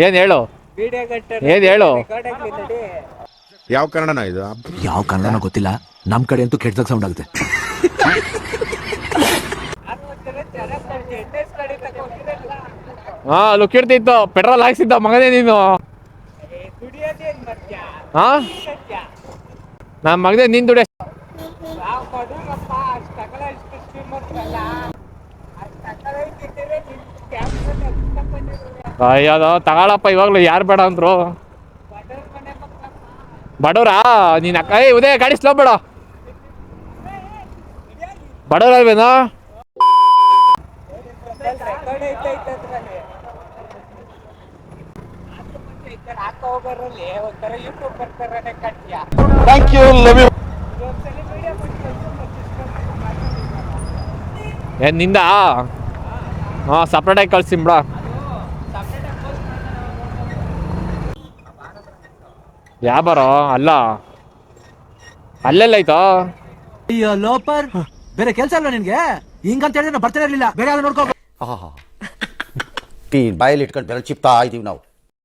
ಏನ್ ಹೇಳು ಏನ್ ಹೇಳು ಯಾವ ಕನ್ನಡನ ಇದು? ಯಾವ ಕನ್ನಡನೋ ಗೊತ್ತಿಲ್ಲ, ನಮ್ ಕಡೆ ಅಂತೂ ಕೆಟ್ಟದಾಗ ಸೌಂಡ್ ಆಗುತ್ತೆ. ಹಾ ಲುಕ್ ಇರ್ತಿತ್ತು, ಪೆಟ್ರೋಲ್ ಹಾಕ್ಸಿದ್ದ ಮಗನೇ ನೀನು. ಹಾ ನಮ್ಮ ಮಗನೇ ನೀನ್ ದುಡಿಯ. ಅಯ್ಯದ ತಗೊಳಪ್ಪ, ಇವಾಗ್ಲು ಯಾರು ಬೇಡ ಅಂದ್ರು. ಬಡವ್ರಾ ನೀನ್ ಅಕ್ಕ? ಉದಯ ಗಾಡಿ ಸ್ಲೋ ಬೇಡ, ಬಡವ್ರ ಅಲ್ವೇನೋ. Thank you, love you. ಏನ್ ನಿಂದ? ಹಾ ಸಪ್ರೇಟ್ ಆಗಿ ಕಳ್ಸಿಮ್ ಬಿಡ. ಯಾಬಾರೋ ಅಲ್ಲ, ಅಲ್ಲೆಲ್ಲ ಆಯ್ತೋ. ಅಯ್ಯೋ ಲೋಪರ್, ಬೇರೆ ಕೆಲ್ಸ ಅಲ್ವಾ ನಿನ್ಗೆ? ಹಿಂಗಂತ ಹೇಳಿದ್ರೆ ಬರ್ತಾನೆ ಇರ್ಲಿಲ್ಲ, ಬೇರೆ ಯಾವ್ದು ನೋಡ್ಕೋ. ಬಾಯಲ್ಲಿ ಇಟ್ಕೊಂಡು ಬೆಲೆ ಚಿಪ್ತಾ ಇದೀವಿ ನಾವು.